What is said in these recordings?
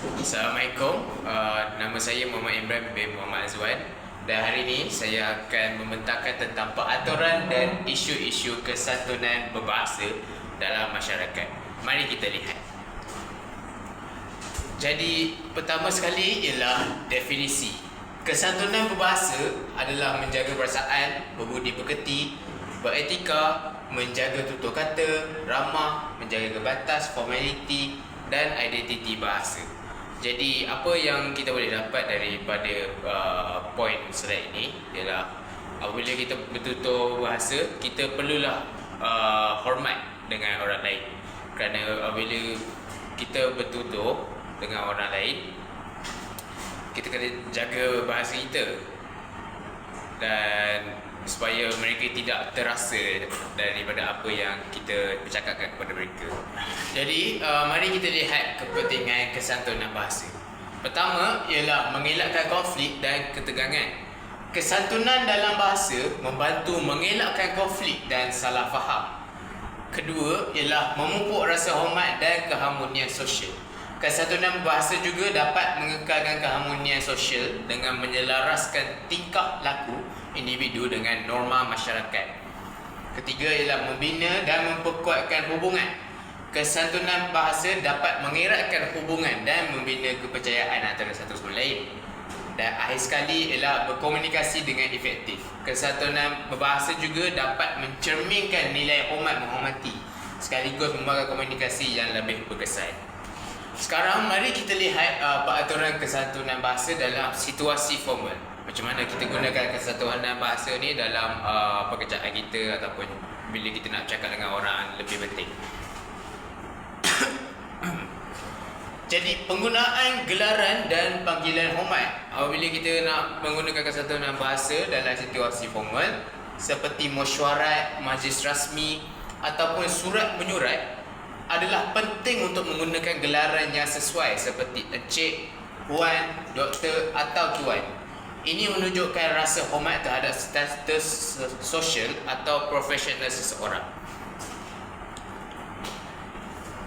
Assalamualaikum, nama saya Muhammad Imran bin Muhammad Azwan. Dan hari ini saya akan membentangkan tentang peraturan dan isu-isu kesantunan berbahasa dalam masyarakat. Mari kita lihat. Jadi, pertama sekali ialah definisi. Kesantunan berbahasa adalah menjaga perasaan, berbudi pekerti, beretika, menjaga tutur kata, ramah, menjaga kebatas, formaliti dan identiti bahasa. Jadi apa yang kita boleh dapat daripada poin slide ini ialah apabila kita bertutur bahasa, kita perlulah hormat dengan orang lain. Kerana apabila kita bertutur dengan orang lain, kita kena jaga bahasa kita dan supaya mereka tidak terasa daripada apa yang kita bercakapkan kepada mereka. Jadi, mari kita lihat kepentingan kesantunan bahasa. Pertama ialah mengelakkan konflik dan ketegangan. Kesantunan dalam bahasa membantu mengelakkan konflik dan salah faham. Kedua ialah memupuk rasa hormat dan keharmonian sosial. Kesantunan bahasa juga dapat mengekalkan keharmonian sosial dengan menyelaraskan tingkah laku individu dengan norma masyarakat. Ketiga ialah membina dan memperkuatkan hubungan. Kesantunan bahasa dapat mengeratkan hubungan dan membina kepercayaan antara satu sama lain. Dan akhir sekali ialah berkomunikasi dengan efektif. Kesantunan berbahasa juga dapat mencerminkan nilai hormat menghormati sekaligus membangun komunikasi yang lebih berkesan. Sekarang mari kita lihat peraturan kesantunan bahasa dalam situasi formal. Macam mana kita gunakan kesantunan bahasa ni dalam pekerjaan kita ataupun bila kita nak cakap dengan orang lebih penting. Jadi penggunaan gelaran dan panggilan hormat apabila kita nak menggunakan kesantunan bahasa dalam situasi formal seperti mesyuarat, majlis rasmi ataupun surat menyurat adalah penting untuk menggunakan gelaran yang sesuai seperti encik, puan, doktor atau tuan. Ini menunjukkan rasa hormat terhadap status sosial atau profesional seseorang.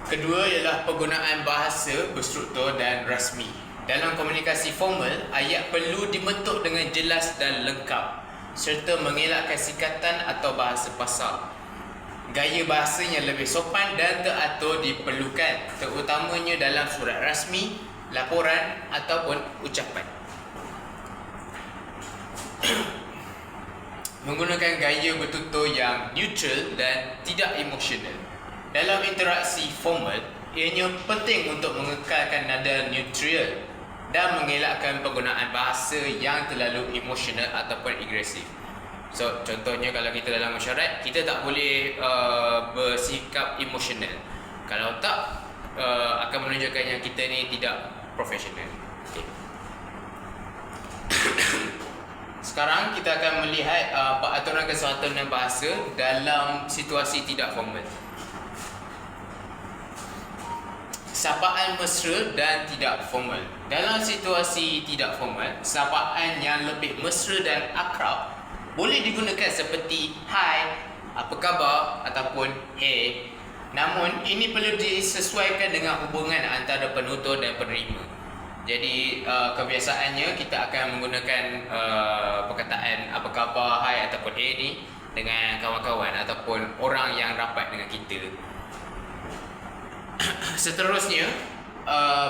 Kedua ialah penggunaan bahasa berstruktur dan rasmi. Dalam komunikasi formal, ayat perlu dibentuk dengan jelas dan lengkap serta mengelakkan sikatan atau bahasa pasar. Gaya bahasa yang lebih sopan dan teratur diperlukan, terutamanya dalam surat rasmi, laporan ataupun ucapan. Menggunakan gaya bertutur yang neutral dan tidak emosional. Dalam interaksi formal, ianya penting untuk mengekalkan nada neutral dan mengelakkan penggunaan bahasa yang terlalu emosional ataupun agresif. So, contohnya kalau kita dalam mesyuarat, kita tak boleh bersikap emosional. Kalau tak, akan menunjukkan yang kita ni tidak profesional. Okay. Sekarang kita akan melihat peraturan kesantunan bahasa dalam situasi tidak formal. Sapaan mesra dan tidak formal. Dalam situasi tidak formal, sapaan yang lebih mesra dan akrab boleh digunakan seperti hai, apa khabar ataupun hey. Namun ini perlu disesuaikan dengan hubungan antara penutur dan penerima. Jadi kebiasaannya kita akan menggunakan perkataan apa khabar, hai ataupun hey ni dengan kawan-kawan ataupun orang yang rapat dengan kita. Seterusnya,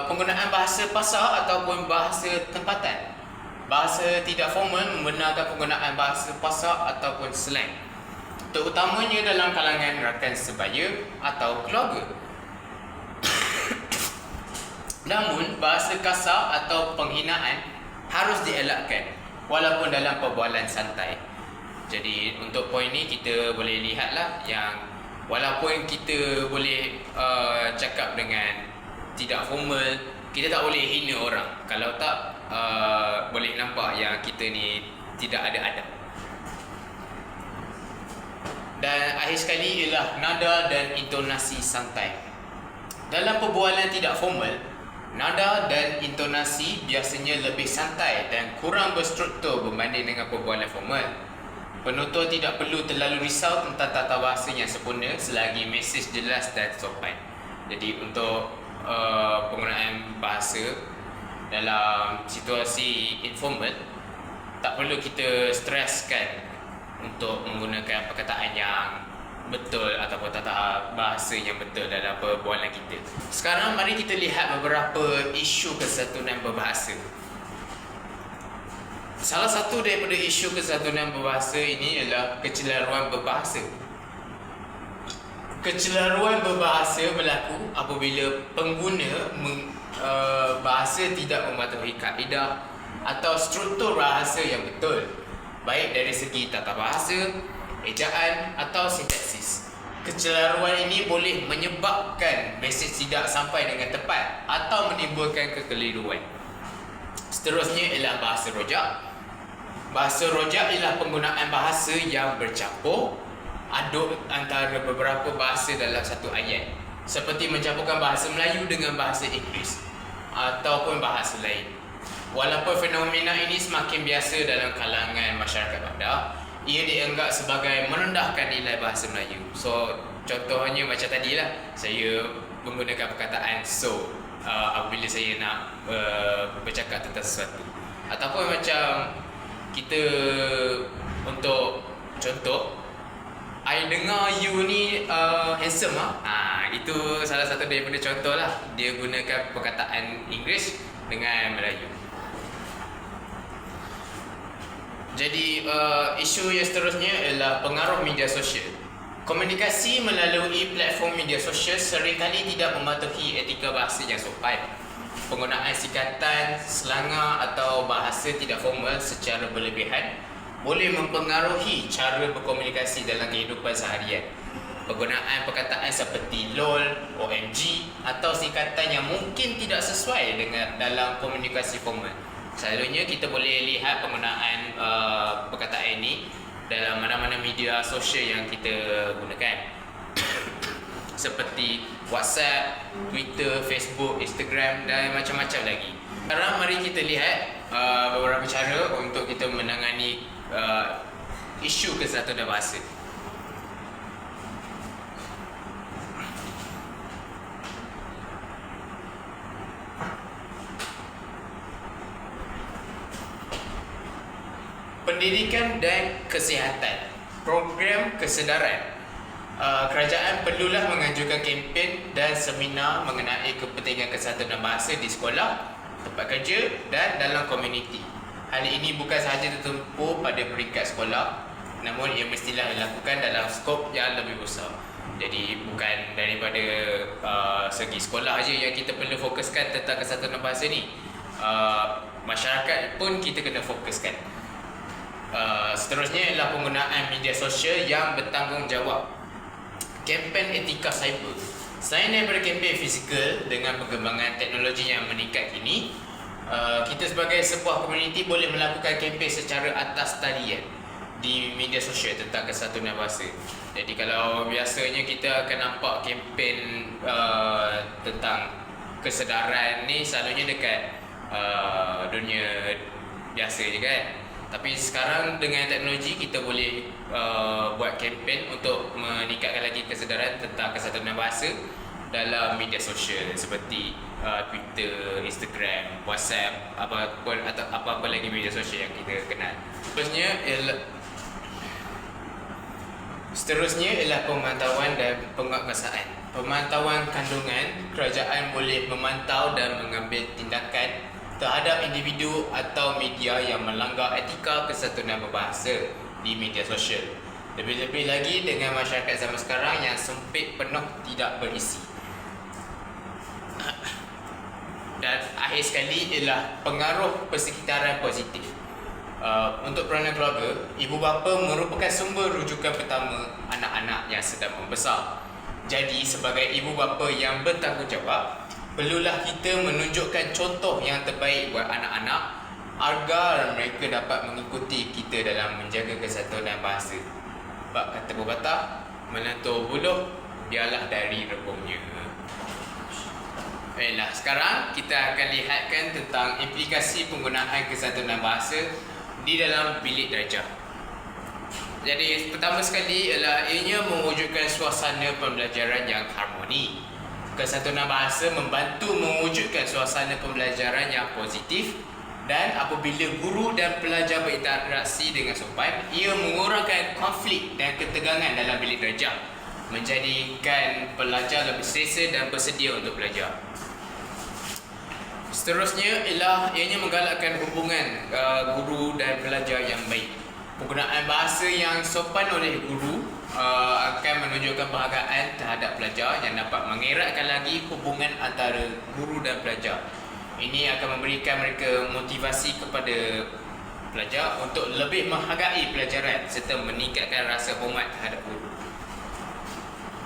penggunaan bahasa pasar ataupun bahasa tempatan. Bahasa tidak formal membenarkan penggunaan bahasa pasar ataupun slang, terutamanya dalam kalangan rakan sebaya atau keluarga. Namun, bahasa kasar atau penghinaan harus dielakkan walaupun dalam perbualan santai. Jadi, untuk poin ni kita boleh lihatlah yang walaupun kita boleh cakap dengan tidak formal, kita tak boleh hina orang. Kalau tak, boleh nampak yang kita ni tidak ada adab. Dan akhir sekali ialah nada dan intonasi santai. Dalam perbualan tidak formal, nada dan intonasi biasanya lebih santai dan kurang berstruktur berbanding dengan perbualan formal. Penutur tidak perlu terlalu risau tentang tata bahasa yang sempurna selagi mesej jelas dan sopan. Jadi untuk penggunaan bahasa dalam situasi informal, tak perlu kita streskan untuk menggunakan perkataan yang betul ataupun tata bahasa yang betul dalam perbualan kita. Sekarang mari kita lihat beberapa isu kesatuan berbahasa. Salah satu daripada isu kesatuan berbahasa ini ialah kecelaruan berbahasa. Kecelaruan berbahasa berlaku apabila pengguna bahasa tidak mematuhi kaedah atau struktur bahasa yang betul, baik dari segi tata bahasa, ejaan atau sintaksis. Kecelaruan ini boleh menyebabkan mesej tidak sampai dengan tepat atau menimbulkan kekeliruan. Seterusnya ialah bahasa rojak. Bahasa rojak ialah penggunaan bahasa yang bercampur aduk antara beberapa bahasa dalam satu ayat, seperti mencampurkan bahasa Melayu dengan bahasa Inggeris ataupun bahasa lain. Walaupun fenomena ini semakin biasa dalam kalangan masyarakat bandar, ia dianggap sebagai merendahkan nilai bahasa Melayu. So, contohnya macam tadilah, saya menggunakan perkataan so apabila saya nak bercakap tentang sesuatu. Ataupun macam kita, untuk contoh, I dengar you ni handsome lah. Itu salah satu daripada contoh lah. Dia gunakan perkataan Inggeris dengan Melayu. Jadi isu yang seterusnya ialah pengaruh media sosial. Komunikasi melalui platform media sosial seringkali tidak mematuhi etika bahasa yang sopan. Penggunaan singkatan, slangar atau bahasa tidak formal secara berlebihan boleh mempengaruhi cara berkomunikasi dalam kehidupan seharian. Penggunaan perkataan seperti LOL, OMG atau singkatan yang mungkin tidak sesuai dengan dalam komunikasi formal. Selalunya kita boleh lihat penggunaan perkataan ini dalam mana-mana media sosial yang kita gunakan seperti WhatsApp, Twitter, Facebook, Instagram dan macam-macam lagi. Sekarang mari kita lihat beberapa cara untuk kita menangani isu kesatuan bahasa. Pendidikan dan kesihatan. Program kesedaran. Kerajaan perlulah menganjurkan kempen dan seminar mengenai kepentingan kesatuan bahasa di sekolah, tempat kerja dan dalam komuniti. Hal ini bukan sahaja tertumpu pada peringkat sekolah, namun ia mestilah dilakukan dalam skop yang lebih besar. Jadi bukan daripada segi sekolah saja yang kita perlu fokuskan tentang kesatuan bahasa ni. Masyarakat pun kita kena fokuskan. Seterusnya ialah penggunaan media sosial yang bertanggungjawab. Kempen etika cyber. Selain daripada kempen fizikal dengan perkembangan teknologi yang meningkat kini, kita sebagai sebuah komuniti boleh melakukan kempen secara atas talian di media sosial tentang kesatuan bahasa. Jadi kalau biasanya kita akan nampak kempen tentang kesedaran ni selalunya dekat dunia biasa je kan. Tapi sekarang dengan teknologi kita boleh buat kempen untuk meningkatkan lagi kesedaran tentang kesatuan bahasa dalam media sosial seperti Twitter, Instagram, WhatsApp, apa-apa lagi media sosial yang kita kenal. Seterusnya ialah pemantauan dan penguatkuasaan. Pemantauan kandungan, kerajaan boleh memantau dan mengambil tindakan terhadap individu atau media yang melanggar etika kesatuan berbahasa di media sosial. Lebih-lebih lagi dengan masyarakat zaman sekarang yang sempit, penuh, tidak berisi. Dan akhir sekali ialah pengaruh persekitaran positif. Untuk peranan keluarga, ibu bapa merupakan sumber rujukan pertama anak-anak yang sedang membesar. Jadi sebagai ibu bapa yang bertanggungjawab, perlulah kita menunjukkan contoh yang terbaik buat anak-anak agar mereka dapat mengikuti kita dalam menjaga kesatuan bahasa. Bab kata pepatah, melentur buluh biarlah dari rebungnya. Baiklah, sekarang kita akan lihatkan tentang implikasi penggunaan kesatuan bahasa di dalam bilik darjah. Jadi pertama sekali ialah ianya mewujudkan suasana pembelajaran yang harmoni. Kesantunan bahasa membantu mewujudkan suasana pembelajaran yang positif, dan apabila guru dan pelajar berinteraksi dengan sopan, ia mengurangkan konflik dan ketegangan dalam bilik darjah, menjadikan pelajar lebih selesa dan bersedia untuk belajar. Seterusnya ialah ianya menggalakkan hubungan guru dan pelajar yang baik. Penggunaan bahasa yang sopan oleh guru akan menunjukkan penghargaan terhadap pelajar yang dapat mengeratkan lagi hubungan antara guru dan pelajar. Ini akan memberikan mereka motivasi kepada pelajar untuk lebih menghargai pelajaran serta meningkatkan rasa hormat terhadap guru.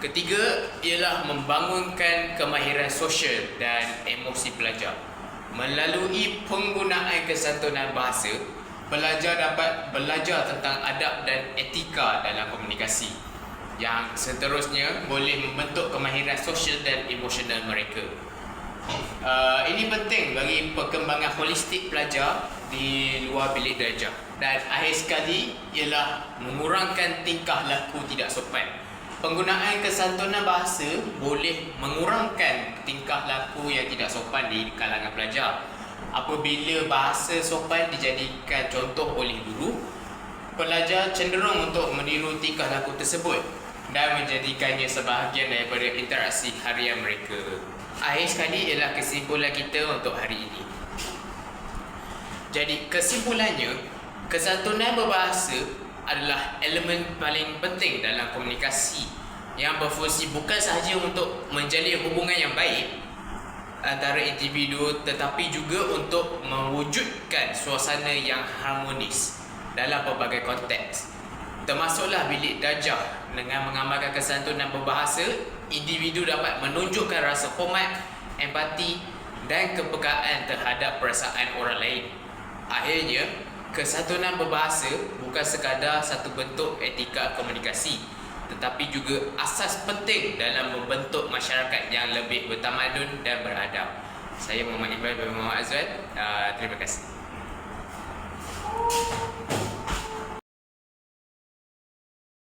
Ketiga ialah membangunkan kemahiran sosial dan emosi pelajar. Melalui penggunaan kesantunan bahasa, pelajar dapat belajar tentang adab dan etika dalam komunikasi, yang seterusnya boleh membentuk kemahiran sosial dan emosional mereka. Ini penting bagi perkembangan holistik pelajar di luar bilik darjah. Dan akhir sekali ialah mengurangkan tingkah laku tidak sopan. Penggunaan kesantunan bahasa boleh mengurangkan tingkah laku yang tidak sopan di kalangan pelajar. Apabila bahasa sopan dijadikan contoh oleh guru, pelajar cenderung untuk meniru tingkah laku tersebut dan menjadikannya sebahagian daripada interaksi harian mereka. Akhir sekali ialah kesimpulan kita untuk hari ini. Jadi kesimpulannya, kesantunan berbahasa adalah elemen paling penting dalam komunikasi yang berfungsi bukan sahaja untuk menjalin hubungan yang baik antara individu, tetapi juga untuk mewujudkan suasana yang harmonis dalam pelbagai konteks. Termasuklah bilik darjah. Dengan mengamalkan kesantunan berbahasa, individu dapat menunjukkan rasa hormat, empati dan kepekaan terhadap perasaan orang lain. Akhirnya, kesantunan berbahasa bukan sekadar satu bentuk etika komunikasi, tetapi juga asas penting dalam membentuk masyarakat yang lebih bertamadun dan beradab. Saya Muhammad Iqbal bin Muhammad Azwan. Terima kasih.